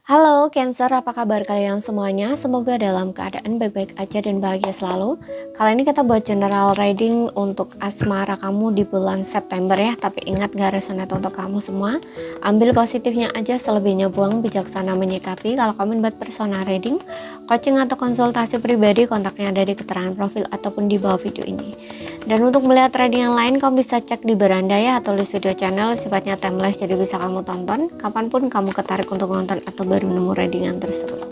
Halo Cancer, apa kabar kalian semuanya? Semoga dalam keadaan baik-baik aja dan bahagia selalu. Kali ini kita buat general reading untuk asmara kamu di bulan September ya. Tapi ingat gak resonate untuk kamu semua. Ambil positifnya aja, selebihnya buang, bijaksana menyikapi. Kalau kamu buat personal reading, coaching atau konsultasi pribadi, kontaknya ada di keterangan profil ataupun di bawah video ini. Dan untuk melihat reading yang lain, kamu bisa cek di beranda ya, atau list video channel, sifatnya timeless, jadi bisa kamu tonton kapanpun kamu ketarik untuk nonton atau baru nemu readingan tersebut.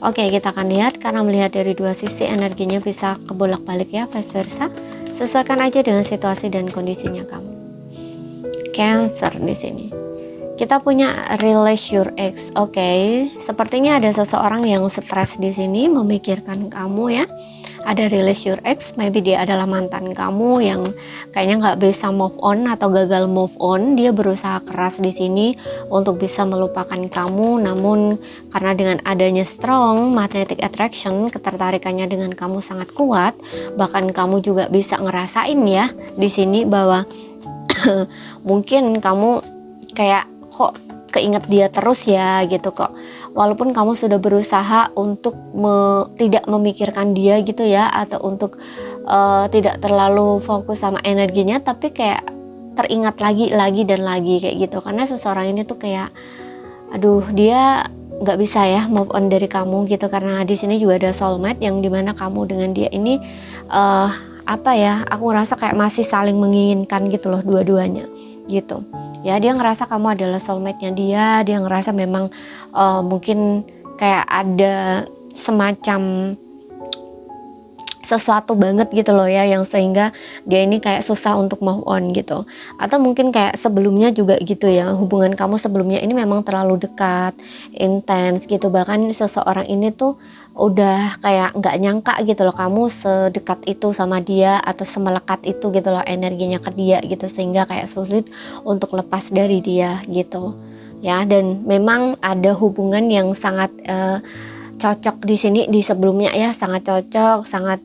Oke, kita akan lihat, karena melihat dari dua sisi energinya bisa kebolak-balik ya, vice versa. Sesuaikan aja dengan situasi dan kondisinya kamu. Cancer di sini. Kita punya release your ex. Oke, sepertinya ada seseorang yang stres di sini memikirkan kamu ya. Ada release your ex, maybe dia adalah mantan kamu yang kayaknya nggak bisa move on atau gagal move on. Dia berusaha keras di sini untuk bisa melupakan kamu, namun karena dengan adanya strong magnetic attraction, ketertarikannya dengan kamu sangat kuat. Bahkan kamu juga bisa ngerasain ya di sini bahwa mungkin kamu kayak kok keinget dia terus ya gitu kok. Walaupun kamu sudah berusaha untuk tidak memikirkan dia gitu ya, atau untuk tidak terlalu fokus sama energinya, tapi kayak teringat lagi dan lagi kayak gitu. Karena seseorang ini tuh kayak, aduh dia nggak bisa ya move on dari kamu gitu. Karena di sini juga ada soulmate yang dimana kamu dengan dia ini apa ya? Aku ngerasa kayak masih saling menginginkan gitu loh dua-duanya gitu. Ya dia ngerasa kamu adalah soulmate-nya dia ngerasa memang mungkin kayak ada semacam sesuatu banget gitu loh ya, yang sehingga dia ini kayak susah untuk move on gitu. Atau mungkin kayak sebelumnya juga gitu ya, hubungan kamu sebelumnya ini memang terlalu dekat, intens gitu. Bahkan seseorang ini tuh udah kayak nggak nyangka gitu loh kamu sedekat itu sama dia, atau semelekat itu gitu loh energinya ke dia gitu, sehingga kayak sulit untuk lepas dari dia gitu ya. Dan memang ada hubungan yang sangat cocok di sini di sebelumnya ya, sangat cocok, sangat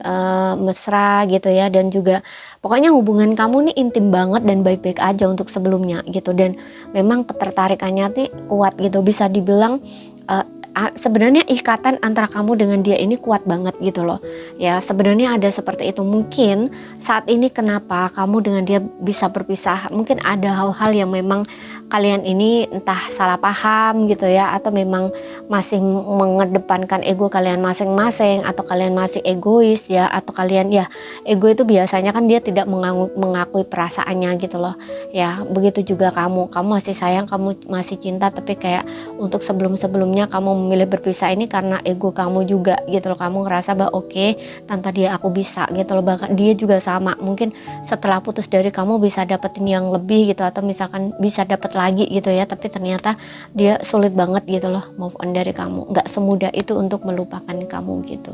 mesra gitu ya. Dan juga pokoknya hubungan kamu nih intim banget dan baik-baik aja untuk sebelumnya gitu. Dan memang ketertarikannya tuh kuat gitu, bisa dibilang sebenarnya ikatan antara kamu dengan dia ini kuat banget gitu loh ya. Sebenarnya ada seperti itu. Mungkin saat ini kenapa kamu dengan dia bisa berpisah, mungkin ada hal-hal yang memang kalian ini entah salah paham gitu ya, atau memang masih mengedepankan ego kalian masing-masing, atau kalian masih egois ya, atau kalian ya, ego itu biasanya kan dia tidak mengakui perasaannya gitu loh ya. Begitu juga kamu masih sayang, kamu masih cinta, tapi kayak untuk sebelum-sebelumnya kamu memilih berpisah ini karena ego kamu juga gitu loh. Kamu ngerasa bahwa oke, tanpa dia aku bisa gitu loh. Bahkan dia juga sama, mungkin setelah putus dari kamu bisa dapetin yang lebih gitu, atau misalkan bisa dapet lagi gitu ya, tapi ternyata dia sulit banget gitu loh move on dari kamu. Nggak semudah itu untuk melupakan kamu gitu.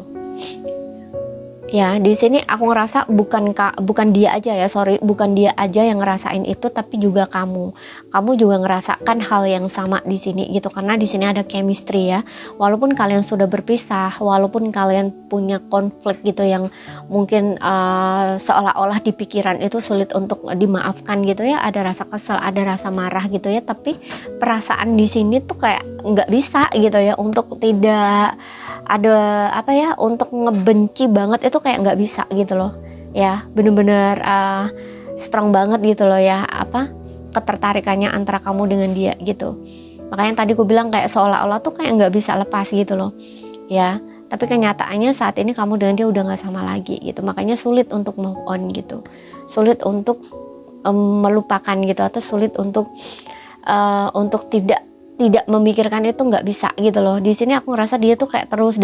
Ya, di sini aku ngerasa bukan dia aja ya, bukan dia aja yang ngerasain itu, tapi juga kamu. Kamu juga ngerasakan hal yang sama di sini gitu, karena di sini ada chemistry ya. Walaupun kalian sudah berpisah, walaupun kalian punya konflik gitu yang mungkin seolah-olah di pikiran itu sulit untuk dimaafkan gitu ya, ada rasa kesel, ada rasa marah gitu ya, tapi perasaan di sini tuh kayak nggak bisa gitu ya untuk tidak ada apa ya, untuk ngebenci banget itu kayak nggak bisa gitu loh ya. Bener-bener strong banget gitu loh ya, apa ketertarikannya antara kamu dengan dia gitu. Makanya tadi aku bilang kayak seolah-olah tuh kayak nggak bisa lepas gitu loh ya. Tapi kenyataannya saat ini kamu dengan dia udah nggak sama lagi gitu, makanya sulit untuk move on gitu, sulit untuk melupakan gitu, atau sulit untuk tidak memikirkan itu, nggak bisa gitu loh. Di sini aku ngerasa dia tuh kayak terus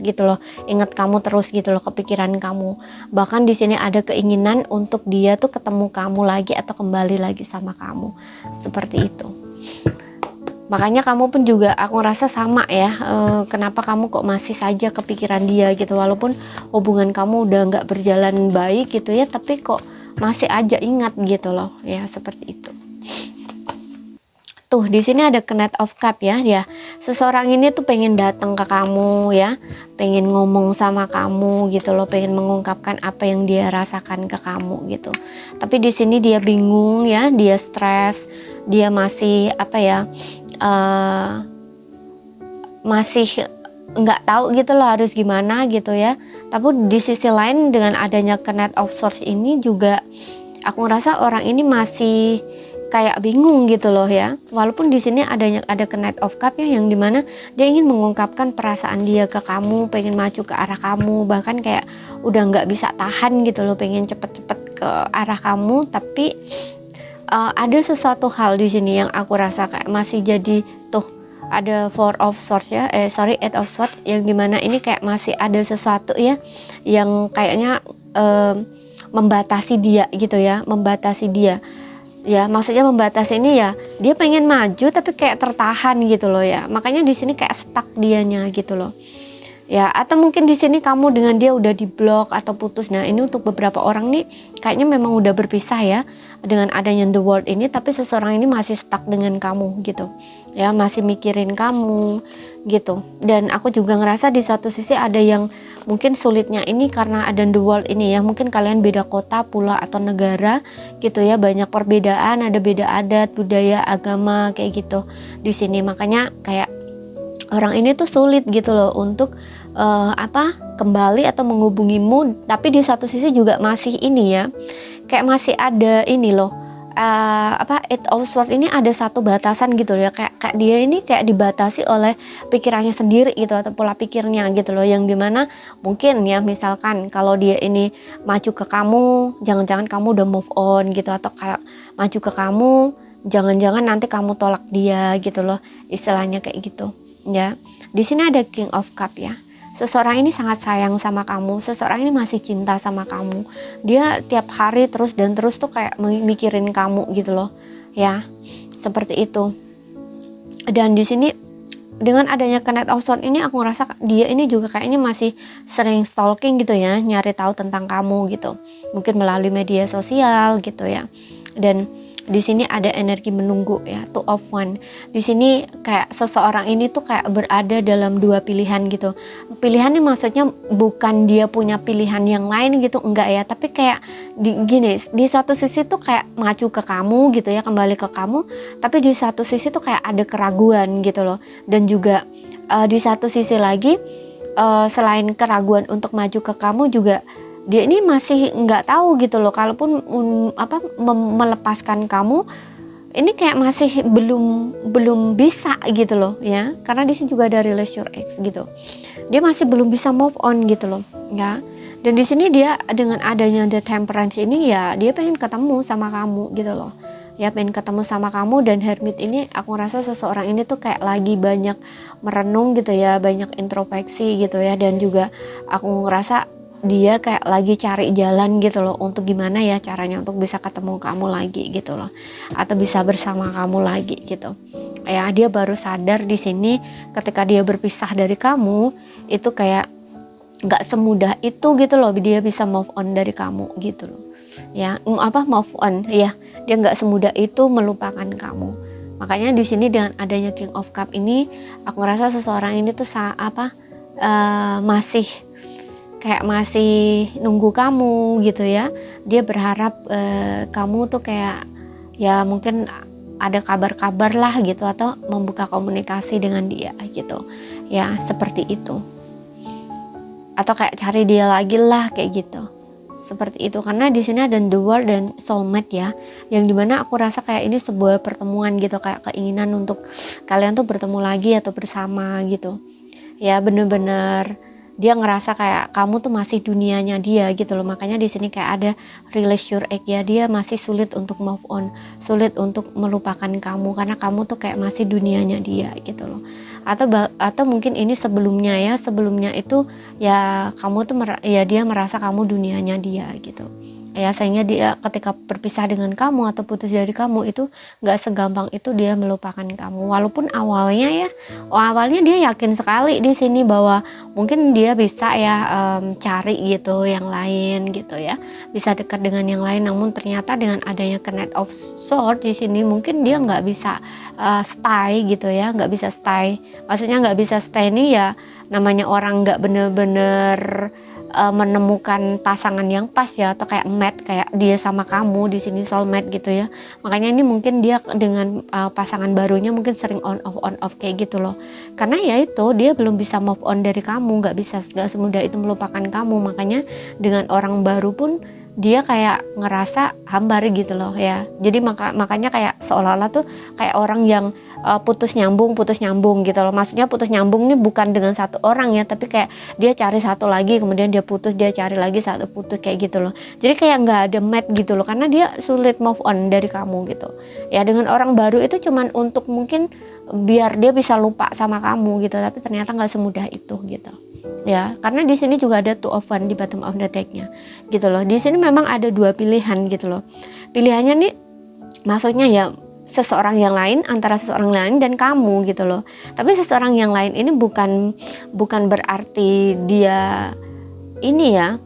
gitu loh, ingat kamu terus gitu loh, kepikiran kamu. Bahkan di sini ada keinginan untuk dia tuh ketemu kamu lagi atau kembali lagi sama kamu, seperti itu. Makanya kamu pun juga aku ngerasa sama ya, kenapa kamu kok masih saja kepikiran dia gitu, walaupun hubungan kamu udah nggak berjalan baik gitu ya, tapi kok masih aja ingat gitu loh ya, seperti itu. Tuh di sini ada Knight of Cup ya, seseorang ini tuh pengen datang ke kamu ya, pengen ngomong sama kamu gitu loh, pengen mengungkapkan apa yang dia rasakan ke kamu gitu. Tapi di sini dia bingung ya, dia stres, dia masih apa ya, masih nggak tahu gitu loh harus gimana gitu ya. Tapi di sisi lain dengan adanya Knight of Swords ini juga aku ngerasa orang ini masih kayak bingung gitu loh ya. Walaupun di sini ada Knight of Cup ya, yang dimana dia ingin mengungkapkan perasaan dia ke kamu, pengen maju ke arah kamu, bahkan kayak udah nggak bisa tahan gitu loh, pengen cepet-cepet ke arah kamu. Tapi ada sesuatu hal di sini yang aku rasa kayak masih jadi tuh ada Four of Swords ya, Eight of Swords, yang dimana ini kayak masih ada sesuatu ya yang kayaknya membatasi dia gitu ya, membatasi dia ya, maksudnya membatasi ini ya, dia pengen maju tapi kayak tertahan gitu loh ya, makanya di sini kayak stuck dianya gitu loh ya. Atau mungkin di sini kamu dengan dia udah diblok atau putus. Nah ini untuk beberapa orang nih kayaknya memang udah berpisah ya dengan adanya The World ini, tapi seseorang ini masih stuck dengan kamu gitu ya, masih mikirin kamu gitu. Dan aku juga ngerasa di satu sisi ada yang mungkin sulitnya ini karena ada The World ini ya, mungkin kalian beda kota, pulau atau negara gitu ya, banyak perbedaan, ada beda adat, budaya, agama kayak gitu di sini. Makanya kayak orang ini tuh sulit gitu loh untuk kembali atau menghubungimu. Tapi di satu sisi juga masih ini ya, kayak masih ada ini loh, Eight of Swords ini ada satu batasan gitu ya, kayak dia ini kayak dibatasi oleh pikirannya sendiri gitu, atau pola pikirnya gitu loh, yang dimana mungkin ya misalkan kalau dia ini maju ke kamu, jangan-jangan kamu udah move on gitu, atau kayak maju ke kamu, jangan-jangan nanti kamu tolak dia gitu loh, istilahnya kayak gitu ya. Di sini ada King of Cup ya. Seseorang ini sangat sayang sama kamu, seseorang ini masih cinta sama kamu. Dia tiap hari terus tuh kayak mikirin kamu gitu loh. Ya, seperti itu. Dan di sini dengan adanya Knight of Swords ini aku ngerasa dia ini juga kayaknya masih sering stalking gitu ya, nyari tahu tentang kamu gitu. Mungkin melalui media sosial gitu ya. Dan di sini ada energi menunggu ya, Two of Wands. Di sini kayak seseorang ini tuh kayak berada dalam dua pilihan gitu. Pilihannya maksudnya bukan dia punya pilihan yang lain gitu, enggak ya, tapi kayak di satu sisi tuh kayak maju ke kamu gitu ya, kembali ke kamu, tapi di satu sisi tuh kayak ada keraguan gitu loh. Dan juga di satu sisi lagi selain keraguan untuk maju ke kamu, juga dia ini masih nggak tahu gitu loh, kalaupun melepaskan kamu ini kayak masih belum bisa gitu loh ya, karena di sini juga ada release your ex gitu, dia masih belum bisa move on gitu loh ya. Dan di sini dia dengan adanya the Temperance ini ya, dia pengen ketemu sama kamu gitu loh ya, pengen ketemu sama kamu. Dan Hermit ini aku rasa seseorang ini tuh kayak lagi banyak merenung gitu ya, banyak introspeksi gitu ya. Dan juga aku ngerasa dia kayak lagi cari jalan gitu loh, untuk gimana ya caranya untuk bisa ketemu kamu lagi gitu loh, atau bisa bersama kamu lagi gitu ya. Dia baru sadar di sini ketika dia berpisah dari kamu itu kayak nggak semudah itu gitu loh, dia bisa move on dari kamu gitu loh ya, move on ya, dia nggak semudah itu melupakan kamu. Makanya di sini dengan adanya King of Cup ini aku ngerasa seseorang ini tuh masih nunggu kamu gitu ya. Dia berharap kamu tuh kayak ya mungkin ada kabar-kabar lah gitu, atau membuka komunikasi dengan dia gitu ya, seperti itu. Atau kayak cari dia lagi lah kayak gitu, seperti itu. Karena di sini ada The World dan Soulmate ya, yang dimana aku rasa kayak ini sebuah pertemuan gitu, kayak keinginan untuk kalian tuh bertemu lagi atau bersama gitu ya. Bener-bener dia ngerasa kayak kamu tuh masih dunianya dia gitu loh. Makanya di sini kayak ada release your ex ya, dia masih sulit untuk move on, sulit untuk melupakan kamu, karena kamu tuh kayak masih dunianya dia gitu loh. Atau mungkin ini sebelumnya itu ya kamu tuh dia merasa kamu dunianya dia gitu ya, sehingga dia ketika berpisah dengan kamu atau putus dari kamu itu nggak segampang itu dia melupakan kamu. Walaupun awalnya dia yakin sekali di sini bahwa mungkin dia bisa ya cari gitu yang lain gitu ya, bisa dekat dengan yang lain. Namun ternyata dengan adanya Knight of Swords di sini mungkin dia nggak bisa stay gitu ya, nggak bisa stay. Maksudnya nggak bisa stay ini ya, namanya orang nggak bener-bener menemukan pasangan yang pas ya, atau kayak match kayak dia sama kamu di sini, soulmate gitu ya. Makanya ini mungkin dia dengan pasangan barunya mungkin sering on off kayak gitu loh. Karena ya itu dia belum bisa move on dari kamu, nggak semudah itu melupakan kamu. Makanya dengan orang baru pun dia kayak ngerasa hambar gitu loh ya. Jadi makanya kayak seolah-olah tuh kayak orang yang putus nyambung gitu loh. Maksudnya putus nyambung nih bukan dengan satu orang ya, tapi kayak dia cari satu lagi, kemudian dia putus, dia cari lagi, satu putus, kayak gitu loh. Jadi kayak nggak ada match gitu loh, karena dia sulit move on dari kamu gitu ya. Dengan orang baru itu cuman untuk mungkin biar dia bisa lupa sama kamu gitu, tapi ternyata nggak semudah itu gitu ya. Karena di sini juga ada two of one di bottom of the deck-nya gitu loh. Di sini memang ada dua pilihan gitu loh. Pilihannya nih maksudnya ya seseorang yang lain, antara seseorang lain dan kamu gitu loh. Tapi seseorang yang lain ini bukan berarti dia ini ya,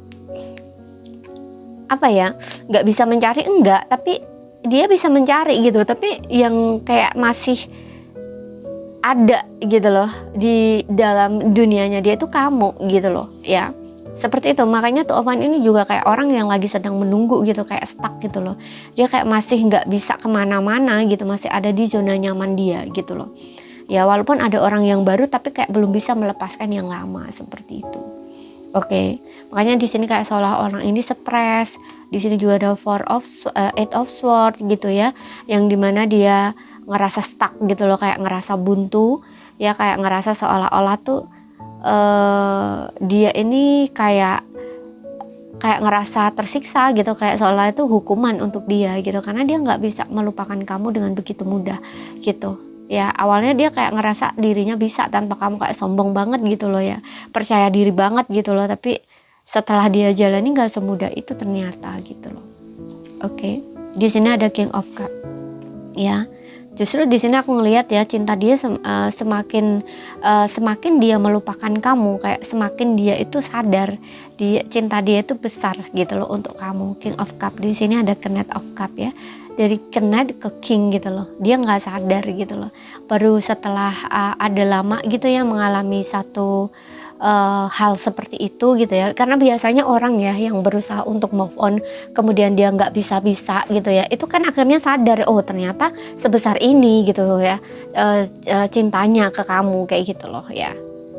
apa ya, nggak bisa mencari, enggak, tapi dia bisa mencari gitu. Tapi yang kayak masih ada gitu loh di dalam dunianya dia itu kamu gitu loh ya. Seperti itu. Makanya tuh Ovan ini juga kayak orang yang lagi sedang menunggu gitu, kayak stuck gitu loh. Dia kayak masih nggak bisa kemana-mana gitu, masih ada di zona nyaman dia gitu loh ya. Walaupun ada orang yang baru, tapi kayak belum bisa melepaskan yang lama, seperti itu. Oke. Makanya di sini kayak seolah orang ini stres. Di sini juga ada eight of swords gitu ya, yang dimana dia ngerasa stuck gitu loh, kayak ngerasa buntu ya, kayak ngerasa seolah-olah tuh dia ini kayak ngerasa tersiksa gitu, kayak seolah itu hukuman untuk dia gitu, karena dia nggak bisa melupakan kamu dengan begitu mudah gitu ya. Awalnya dia kayak ngerasa dirinya bisa tanpa kamu, kayak sombong banget gitu loh ya, percaya diri banget gitu loh. Tapi setelah dia jalani nggak semudah itu ternyata gitu loh. Oke. Di sini ada King of Cup ya. Justru di sini aku ngelihat ya, cinta dia semakin dia melupakan kamu, kayak semakin dia itu sadar cinta dia itu besar gitu loh untuk kamu. King of Cup di sini ada Knight of Cup ya, dari Knight ke King gitu loh. Dia nggak sadar gitu loh, baru setelah ada lama gitu ya mengalami satu hal seperti itu gitu ya. Karena biasanya orang ya yang berusaha untuk move on kemudian dia nggak bisa gitu ya, itu kan akhirnya sadar, oh ternyata sebesar ini gitu loh ya cintanya ke kamu, kayak gitu loh ya.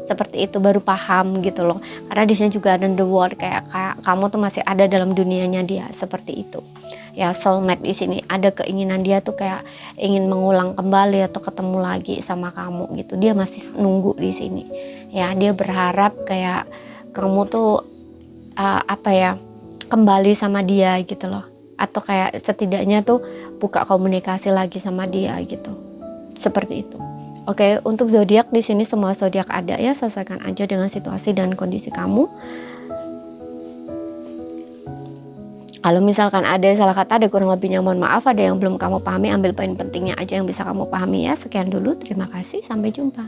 Seperti itu, baru paham gitu loh. Karena di sini juga ada the world, kayak kamu tuh masih ada dalam dunianya dia, seperti itu ya. Soulmate di sini ada keinginan dia tuh kayak ingin mengulang kembali atau ketemu lagi sama kamu gitu. Dia masih nunggu di sini ya. Dia berharap kayak kamu tuh apa ya, kembali sama dia gitu loh, atau kayak setidaknya tuh buka komunikasi lagi sama dia gitu, seperti itu. Oke, untuk zodiak di sini semua zodiak ada ya, sesuaikan aja dengan situasi dan kondisi kamu. Kalau misalkan ada salah kata, ada kurang lebihnya mohon maaf. Ada yang belum kamu pahami, ambil poin pentingnya aja yang bisa kamu pahami ya. Sekian dulu, terima kasih, sampai jumpa.